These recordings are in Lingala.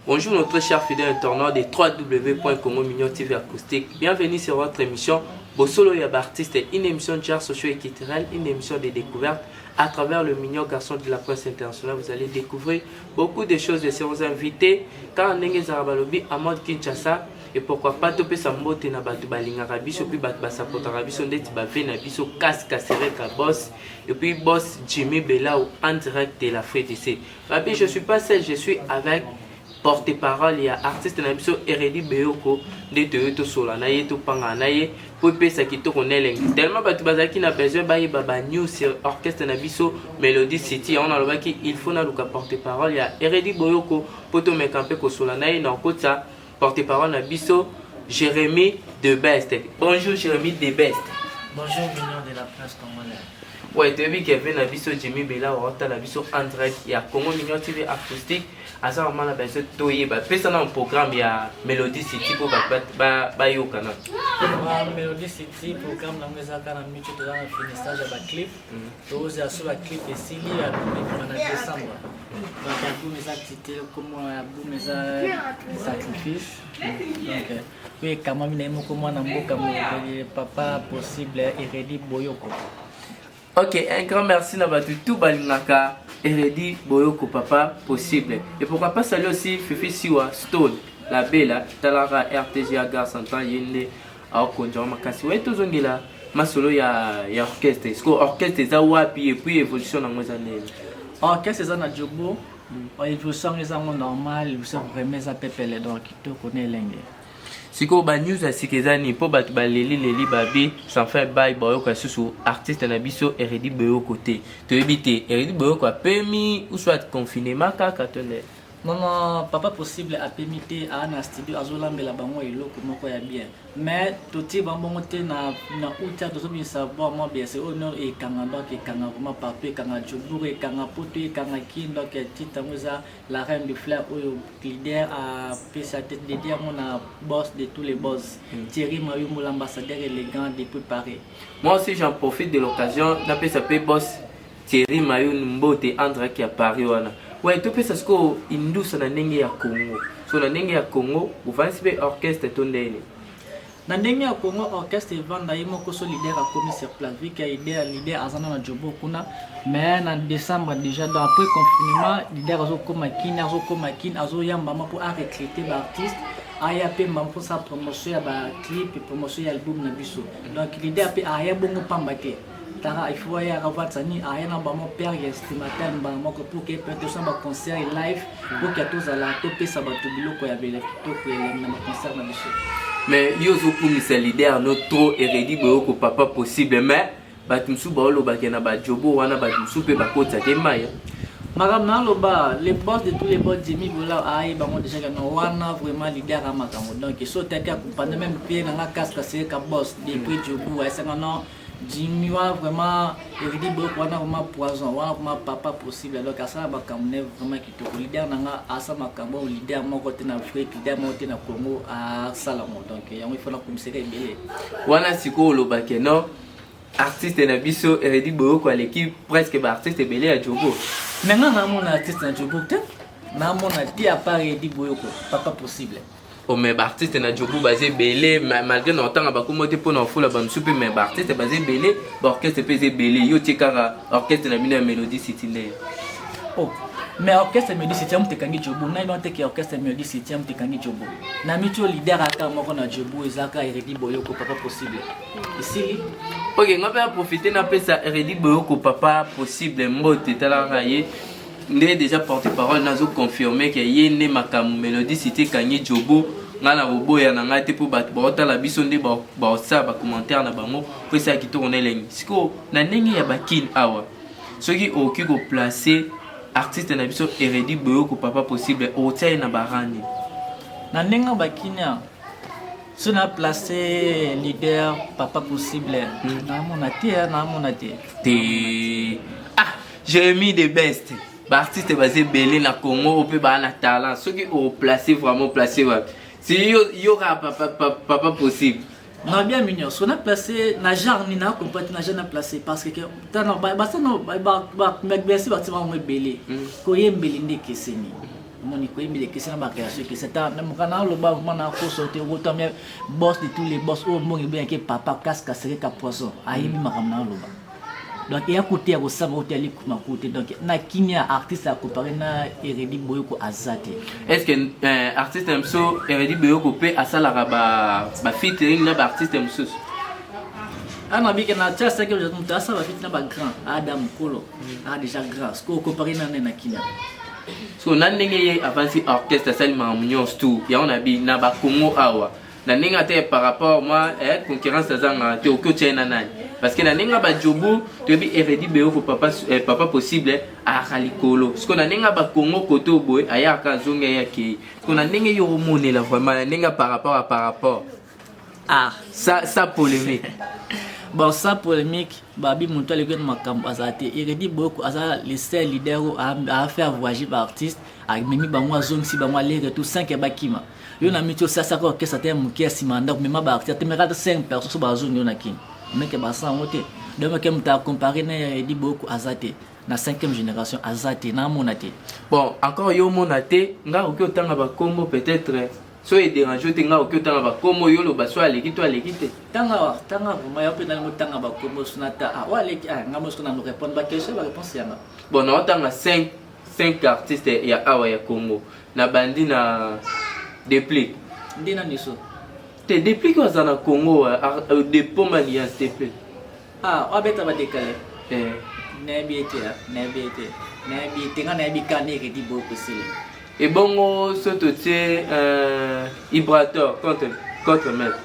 Bonjour notre cher fidèle internaute des www.congo-mignon TV acoustique. Bienvenue sur votre émission Bosolo Yaba Artiste, une émission de genre socio-culturelle, une émission de découverte. À travers le mignon garçon de la presse internationale, vous allez découvrir beaucoup de choses de ses invités. Car Nenge Zarabalobi, à mode Kinshasa, et pourquoi pas topé sa moto na batu balingaka biso puis batu basapotaka biso ndeti bafe na biso kasi kasereka boss et puis boss Jimmy Bella en direct de la FDC. Babi, je suis pas seul, je suis avec porte-parole, il y a artiste na biso Eredi Beyoko de Toyoto Sola na yeto panga na ye pour pesa ki to connaît tellement batu bazaki na besoin ba baba news sur orchestre na biso Melody City on a le baki il faut na luka porte-parole, il y a Eredi Beyoko pour to me camper ko Sola na ye na kota porte-parole na biso Jérémy de Best. Bonjour Jérémy de Best. Bonjour mignon de la presse congolaise. Ouais, tu as vu Kevin na biso Jimmy Bella ou na biso en direct, il y a Congo Mignon TV acoustique. À ça moment la besoin toyer ba pesa na un programme il y a Melody City pour ba yo kana. Melody City programme na ngeza kana micho to na finissage ba clip. To za sur la clip et sili ya na décembre. Donc ya pour mes activités comme ya pour mes sacrifices. Donc oui kama mina mo comme na mboka mo papa possible Eredi Boyoko. Ok, un grand merci na batu tout balingaka Eredi Boyoko papa possible. Et pourquoi pas saluer aussi Fifi Siwa Stone la bella talara RTGA Gare Central yende au konjama makasi. Ouais tout zongela masolo ya orchestre. Est-ce que orchestre za wapi et puis évolution na mweza nene. Orchestre za na jobo. Évolution les amont normal, vous savez vraiment ça pepele donc to connaît lenge. Siko ba news asikezani po batu baleli leli babi sans faire bail boyoko susu artiste na biso Eredi Boyoko côté to ebité Eredi Boyoko a permis ou soit confinement kaka tonne. Non, papa possible a permis à un studio azolambela bango eloko moko ya bien. Mais toti bango te na outa to so savoir moi bien c'est honneur et kanga donc et kanga vraiment partout kanga jobure et kanga poto et kanga kin donc tita moza la reine de fleurs ou leader à pesa tête de dire mon boss de tous les boss. Thierry Mayumu l'ambassadeur élégant depuis Paris. Moi aussi j'en profite de l'occasion d'appeler ça boss Thierry Mayumu mbote André qui à Paris wana. Ouais, tout peut ce qu'on indus na ndenge ya Congo. So na ndenge ya Congo, vous voyez orchestre tondene. Na ndenge ya Congo orchestre vanda yimo ko so leader a commis sur place vu qu'il y a leader azana na jobo kuna mais en décembre déjà dans après confinement leader azo koma kin azo yamba ma pour recruter ba artiste aya pe mam pour sa promotion ya ba clip et promotion ya album na biso. Donc leader pe aya bongo pambake. Il faut y avoir ça ni à un bon père estimateur pour que peut être un concert live pour que tous à la topé ça va tout bilo quoi ya belle to que le concert na biso. Mais yo zo pour mis leader no trop Eredi Boyoko papa possible mais batumsu ba lo ba kena ba jobo wana batumsu pe ba kota te maya. Madame Naloba, les boss de tous les boss Jimmy Bola aïe bango déjà que no wana vraiment leader à makambo donc il faut t'aider accompagner même pied dans la casque c'est ka boss depuis jobo c'est non Jimmy wa vraiment Eredi Boyoko wana vraiment poison wana vraiment papa possible alors que ça makambo vraiment qui te leader nanga asa makambo leader moko te na Afrique leader moko te na Congo à Salamo donc il faut la commissaire belé wana siko lo ba keno artiste na biso Eredi Boyoko à l'équipe presque ba artiste belé à Jogo. Maintenant na mon artiste na Jogo te na mon artiste à part Eredi Boyoko papa possible. Oh mais artiste na Jogo basé belé malgré notre temps ba ko moté pour na foule ba msupe mais artiste basé belé ba orchestre pesé belé yo tikara orchestre na mina Melody City ne. Oh mais orchestre Melody City am tekangi Jobo na non te ki orchestre Melody City am tekangi Jobo. Na micho leader aka moko na Jobo ezaka Eredi Boyoko papa possible. Ici OK, on va profiter na pesa Eredi Boyoko papa possible mbote talaka ye. Ndé déjà porte-parole nazo confirmer que yene makamu Melody City kangi Jobo ngana boboya na ngate pour bata la biso ndé ba sa ba commentaire na bango pour ça qui tourne lengi. Siko na ndenge ya bakin awa. Soki oki ko placer artiste na biso Eredi Boyoko papa possible hotel na barani. Na ndenge bakinya si on a placé leader papa possible na mon atie ah Jérémy de Best. Artiste basé belé na Congo au peut ba na talent ceux qui ont placé vraiment placé si y aura papa possible non bien mignon si on a placé na genre ni na complètement na genre placé parce que non ba ça non ba merci ba tu vas me belé ko yembeli ndeke seni moni ko imile que c'est na création que c'est un mokana lo ba mana ko sauter autant mais boss de tous les boss au monde bien que papa casque casser ka poisson ayibi makamna lo ba donc il y a côté au sama hôtel kuma côté donc na kinya artiste a comparé na Eredi Boyoko azate est-ce que artiste mso Eredi Boyoko pe asala ba featuring na ba artiste mso ana bike na tia ça que je monte ça va fit na ba grand Adam Kolo a déjà grand ce qu'on comparé na kinya so na ndenge ye avanci orchestre sali mamunyo stu ya on abi na ba Congo awa na ninga te par rapport moi concurrence zanga te okyo chena nani parce que na ninga ba jobu to bi Eredi Boyoko papa possible a khalikolo parce que na ninga ba Congo koto boy aya ka zonga ya ki ko na ninga yo monela vraiment na ninga par rapport ça polémique. Bon, ça polémique, Babi Montoya le grand makambo azate. Eredi Boyoko azala le seul leader à faire voyager par artiste avec Mimi Bangwa zone si Bangwa les tout 5 et bakima. Yo na mito ça ko que ça te mukia si manda mais ma ba artiste te mera 5 personnes sur ba zone yo na kin. Mais que ba sans moté. Donc que m'ta comparer na Eredi Boyoko azate na 5e génération azate na monate. Bon, encore yo monate nga okyo tanga ba Congo peut-être so e dérange te nga okyo tanga ba Congo yo lo ba so aleki te. Tanga vraiment ya pe na mo tanga ba Congo sunata wale nga mo sona no répondre ba question ba réponse yanga. Bon, na tanga 5 artistes ya awa ya Congo na bandi na déplique ndina niso te déplique za na Congo de Pomba Alliance te plaît wabeta ba décaler nebiete nga na bikane Eredi Boyoko sile et bongo soto tie Ibrator contre maître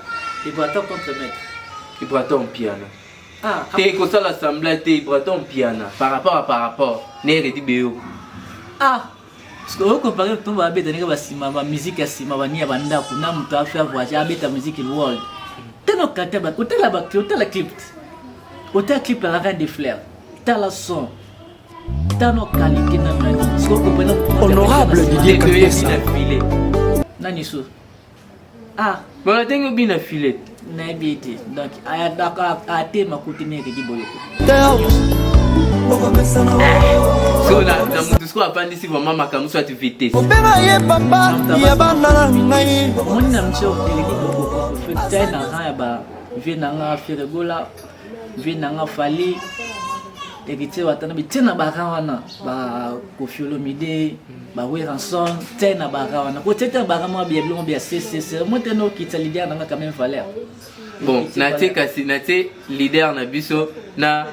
Ibrator piano te ko sala assemblée te Ibrator piano par rapport na Eredi Boyoko parce que on compare tout va beta nga basima ba musique asima bani abanda kuna mtu afya voyager abeta musique world teno kataba utela ba clip la reine des fleurs tala son tano qualité na nani parce que on comprend honorable Didier Kabesa nani so bon tengo bina filet na biete donc aya d'accord a te makuti ne Eredi Boyoko so na mutusko apandisi vraiment makambo soit vitesse opera ye papa ya bana ngai moni na mcho Eredi Boyoko fait na ha ba vina nga Feregola vina nga Fali ekite watana bitina bakawana ba Koffi Olomide ba Weranson tena bakawana ko teta bakama bien blond bien c'est moi teno kita leader na quand même valeur bon na te kasi na te leader na biso na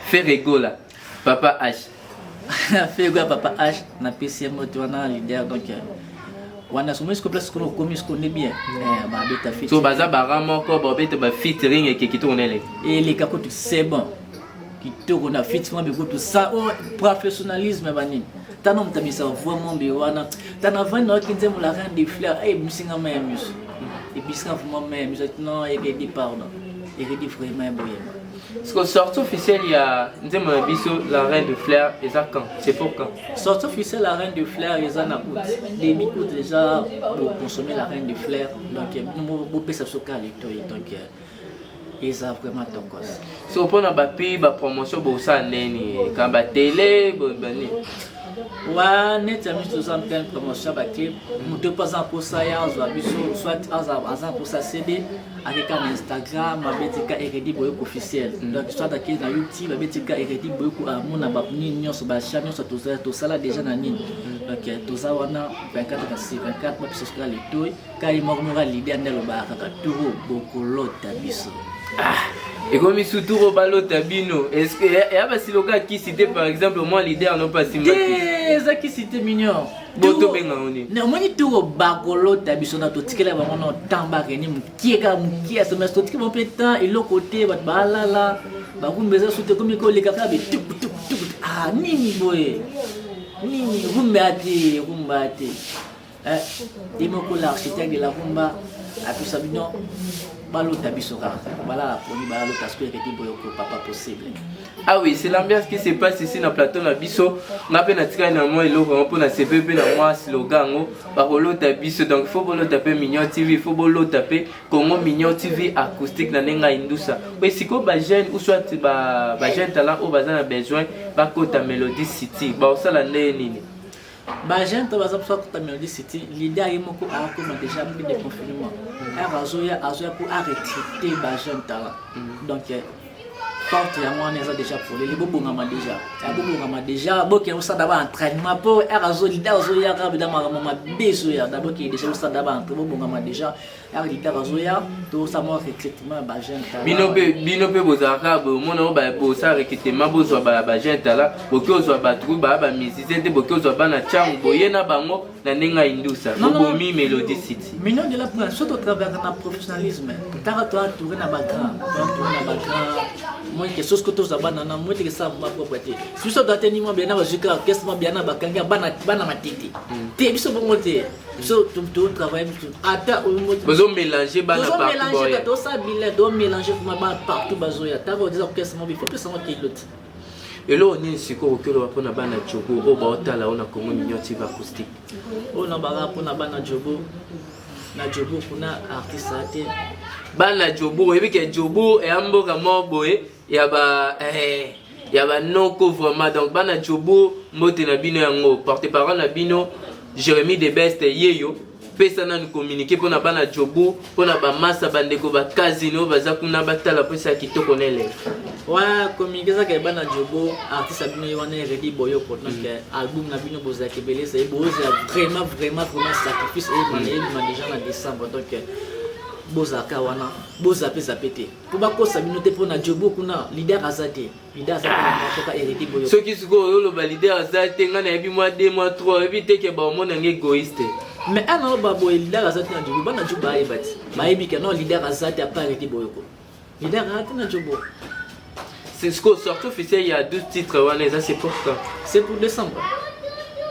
Feregola Papa H Feregola Papa H na PCM to na leader donc wana somo est-ce que place qu'on connaît bien ba beta fit so baza barama ko ba beta ba featuring et qui tourne et les kakoto c'est bon qui tourne na fit moi beaucoup tout ça professionnalisme bani tano mtabisa vraiment biwana tana vana kinze mu la reine des fleurs musinga mayamus et bisika vraiment mayamus non Eredi pardon Eredi vraiment boye. Parce que sortie officielle il y a nzema biso la reine de fleurs et ça quand c'est pour quand sortie officielle la reine de fleurs et ça na août début août déjà pour consommer la reine de fleurs donc nous pesa soka donc et ça vraiment ton cause so pour na ba pays ba promotion bo ça neni quand ba télé bani wa net ami to ça plein promotion ba clip muto pas en pour ça ya zo biso soit azan pour ça CD avec un Instagram abetika Eredi Boyoko officiel donc soit dans na YouTube abetika Eredi Boyoko amona ba nini so ba chaîne so to ça là déjà na nini donc to ça wana 24 ba biso ska le toy kai mo leader ndelo ba ka turo bokolota biso et comme surtout au ballot tabino est-ce que y a pas si le gars qui cité par exemple moi leader non pas si ça qui cité mignon boto benga oni na moni turo bakolo tabiso na to tikela ba mono tamba keni mukieka semestre tikela mon pétant et l'autre côté ba balala ba kumbeza soute comme ko leka be tuk nini boye nini rumbati imoko l'architecte de la rumba a tout ça mignon balota bisoka voilà pour lui balota parce que Eredi Boyoko papa possible. Ah oui, c'est l'ambiance qui se passe ici dans le plateau na biso na pe na tika na moi elo vraiment pour na CPP na moi slogan ngo ba balota biso donc il faut balota pe Mignon TV, il faut balota pe Congo Mignon TV acoustique na nenga indusa. Oui, siko ba jeune ou soit ba jeune talent ou bazana besoin ba kota Melody City ba osala nini Bah, j'ai un travail pour que Mélodie City, l'idée est que déjà mis des confinements. Elle pour arrêter les jeunes talents. Donc, porte ya mwana eza déjà pour les bobongama déjà ya bobongama déjà boke au stade d'abord entraînement pour erazo leader zo ya ka bida mama beso ya d'abord qui déjà au stade d'abord entraînement bobongama déjà ya leader zo ya to ça mo recrutement ba jeune talent bino pe bozaka bo mona ba bo sa recrutement bozo ba jeune talent boke ozo ba trou ba musicien te boke ozo ba na changu boyena bango na nenga indusa bobomi Mélodie City million de la place surtout au travers de professionnalisme tara to tourner na ba grand moi quelque chose que tous abandonnent moi que ça ma propriété si ça doit tenir moi bien na jika orchestre moi bien na bakanga bana matiti te biso bongo te so tout travail ata besoin mélanger bana partout mélanger tout ça bilan do mélanger pour ma partout bazoya ta va des orchestres moi il faut que ça monte l'autre et là on est siko que lo pona bana jogo o ba otala ona Congo Mignon TV acoustique ona bara pona bana jogo na jogo kuna artiste ate bana jobo ebi ke jobo e amboka moboe ya ba noko vraiment donc bana jobo mote na bino yango porte-parole na bino Jérémy de Best yeyo pesa na nous communiquer pour na bana jobo pour na ba massa bandeko ba casino baza kuna batala pesa kitoko nele ouais communiquer ça que bana jobo artiste bino wana ready boyo pour donc album na bino boza kebele c'est vraiment sacrifice et man déjà en décembre donc bozaka wana boza pesa pété pour ba kosa bino te pour na jobo kuna leader azate na toka ready boyo ce qui se go lo ba leader azate ngana ebi mois 2 mois 3 ebi te ke ba mona nge égoïste mais un an babo leader azate na jobo bana jobo ba ebati ba ebi ke non leader azate a pas ready boyo ko leader azate na jobo. C'est ce qu'on sort officiel, il y a 12 titres, ça c'est pourtant. C'est pour décembre.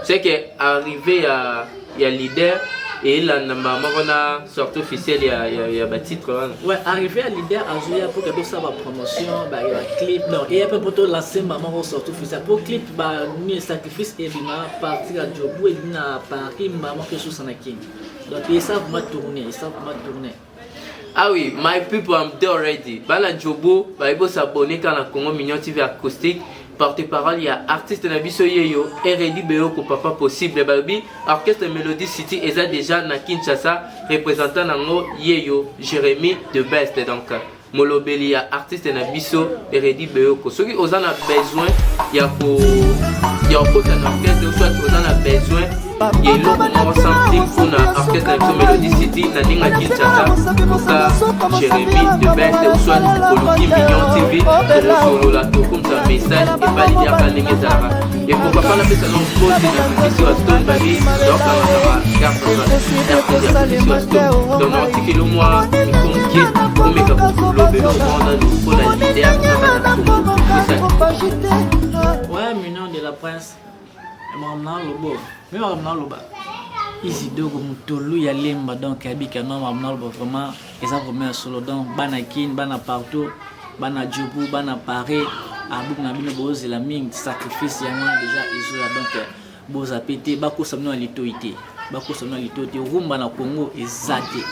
C'est qu'arrivé à leader et là on a sorti officiel, il y a des titres. Ouais, arrivé à leader à jouer pour que ça va promotion, bah il y a clip, non, et après pour tout lancer maman sorti officiel pour clip bah ni sacrifice et bima partir à Djobou et na Paris maman que sous Sanakin. Donc ils savent comment tourner. Ah oui, my people, I'm there already. Bana Jobo, il faut s'abonner quand la Congo Mignon TV acoustique. Porte-parole, il y a artiste Nabiso Yeyo, R.D. Beoko, papa possible. Babi, orchestre Mélodie City, et ça déjà na Kinshasa, représentant Nango Yeyo, Jérémy de Best. Donc, Molobeli, il y a artiste Nabiso, R.D. Beoko. Ceux qui ont besoin, il y a un orchestre, soit ils ont besoin. Il y a l'autre ensemble pour l'orchestre de Mélodie City, Naninga Kinshasa, pour Jérémy de Best, ou soit Oloki Mignon TV, pour solo la tour comme ça message et pas l'idée à Kalinga Zara. Et pourquoi pas la personne en cause de la position à Stone Baby, donc à la carte donc on dit que le mois, il conquiert, pour mes capons pour l'obé, pour la leader, ouais, Mignon de la Prince. Mamna lobo mais mamna loba ici dogo mutolu ya lemba donc abika non mamna lobo vraiment et ça vraiment solo donc bana kin bana partout bana jobu bana Paris abu na bino boze la ming sacrifice ya moi déjà isola donc boza pété bako samno litoité rumba na Congo ezate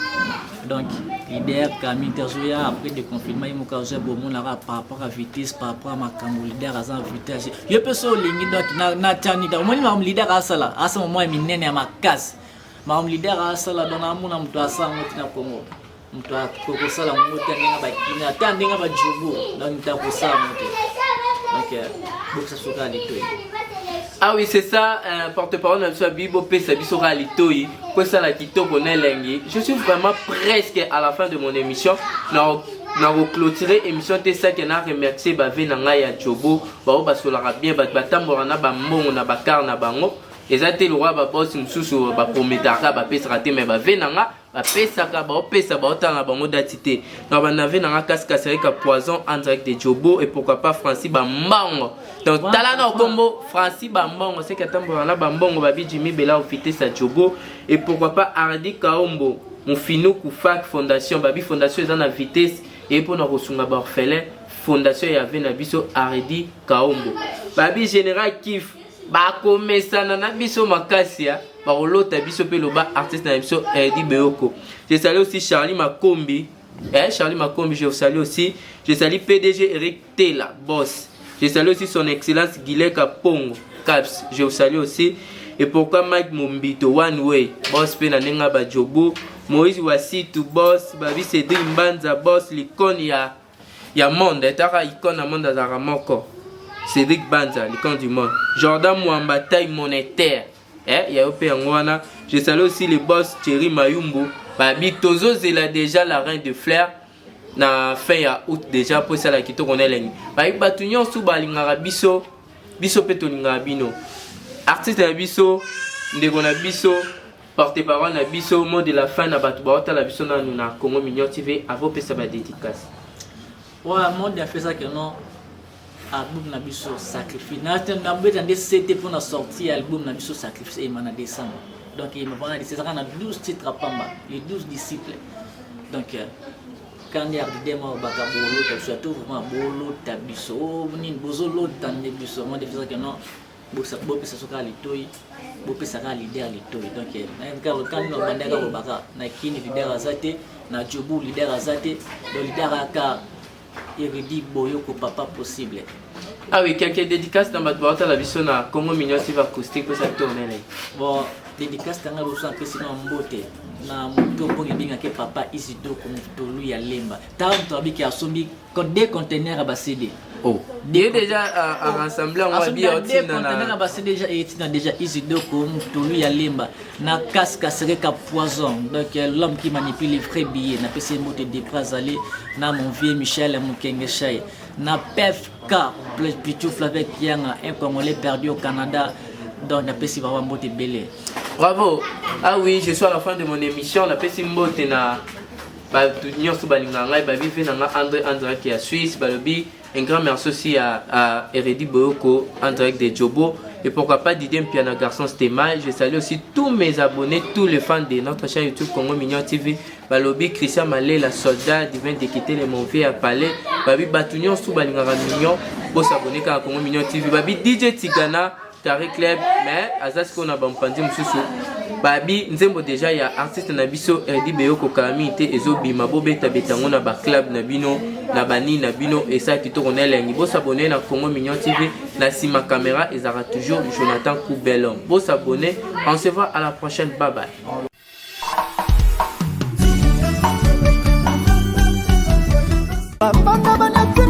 donc leader Camille Terzoya après le confinement il m'a causé bon par rapport à vitesse par rapport à ma Congo leader à vitesse je peux so lingi donc na tani da moi ma leader à sala à ce moment il minene à ma casse ma leader à sala dans amuna mtu asa mtu na Congo mtu akoko sala mtu ndinga ba kina tandinga ba jubu donc nitakosa mtu donc boksa soka litoyi. Ah oui, c'est ça, porte-parole de la Bible, Pessabisoura Litoi, pour ça la Kitoko Nelengi. Je suis vraiment presque à la fin de mon émission. Nous avons clôturé l'émission de ça qui a remercié Bavé Nangaya Djobo, Baoba Solarabien, Batamborana, Bamon, Nabakar, Nabango. Et ça, c'est le roi, Babos, Msoussou, Baprometaka, Bapesrate, mais Bavé Nanga, Bapesaka, Bapesa, Baotan, Bango d'Atité. Nous avons Nanga Cascasserica Poison en direct de Djobo et pourquoi pas Francis Bambango. Donc, Talana Combo, Francis Bambongo, c'est que Tamborana Bambongo, Babi Jimmy Bella, Ofité sa Djobo et pourquoi pas Ardi Kaombo, mon fino Koufak Fondation, Babi Fondation est dans la vitesse et pour nous ressourcer orphelin, Fondation y avait Nabiso Ardi Kaombo. Babi Général Kif. Bakome sana na biso makasia bakolota biso pe loba artiste na biso R.D. Beoko. Je salue aussi Charlie Makombi. Charlie Makombi, je salue aussi. Je salue PDG Eric Tela, boss. Je salue aussi son excellence Guilherme Pongo, Caps. Je salue aussi. et pourquoi Mike Mombito One Way boss pe na nenga ba Jobo Moïse Wasitu boss babi Cédric Mbanza boss l'icône ya monde etaka icône na monde azara moko Cédric Banza l'icône du monde Jordan Mwamba taille monétaire ya ope ngwana je salue aussi les boss Thierry Mayumbu babi tozo zela déjà la reine de fleurs na fin ya août déjà pour ça la kito connaît lengi babi batunyo su balingara biso pe tolingara bino artiste na biso ndeko na biso porte-parole na biso mot de la fin na batu baota la biso na nuna Congo Mignon TV avant pesa ba dédicace ouais monde a fait ça que non album na biso sacrifice na beta ndé c'était pour na sortir album na biso sacrifice et mana décembre donc il me prend c'est ça na 12 titres à Pamba les 12 disciples donc quand il y a des démos baka bolo ta surtout vraiment bolo ta biso ni bozolo tande biso monde fait ça que non bopesa soka litoi bopesa ka leader litoi donc quand no bandaka ko baka na kini leader azate na Jobu leader azate le leader aka Eredi Boyoko papa possible. Ah oui, quelques dédicaces dans ma boîte à la vision na Congo Mignon TV acoustique pour ça tourner là. Bon, dédicace tanga loso en sinon mbote na moto pour binga ke papa Isidro comme tolu ya lemba. Tanto abiki asombi des containers à CD. Oh, déjà rassembler on va bien des containers à CD déjà Isidro comme tolu ya lemba na casque sereka poison. Donc l'homme qui manipule les vrais billets na PC moto de Brazali na mon vieux Michel Mukenge Chai na PFK plus Pichouf avec Yanga un Congolais perdu au Canada. Donc na PC va mbote belé. Bravo. Ah oui, je suis à la fin de mon émission. La PC mbote na ba tunyo su balinganga ba vivre na André qui est Suisse, balobi. Un grand merci aussi à Eredi Boyoko André de Jobo et pourquoi pas Didier Mpiana garçon Stéma. Je salue aussi tous mes abonnés, tous les fans de notre chaîne YouTube Congo Mignon TV. Balobi Christian Malé la soldat divin de quitter les monviers à Palais. Babi Batunyo su balinganga mignon. Bo s'abonner à Congo Mignon TV. Babi DJ Tigana Tari Club, mais Azas qu'on a bampandi mususu. Babi nzembo déjà ya artiste na biso Erdi Boyoko Kalamite ezobima bobeta betango na ba club na bino na bani na bino et ça kito on elengi bo s'abonner na Congo Mignon TV na sima caméra ezara toujours Jonathan Koubelon. Bo s'abonner, on se voit à la prochaine, bye bye. Papa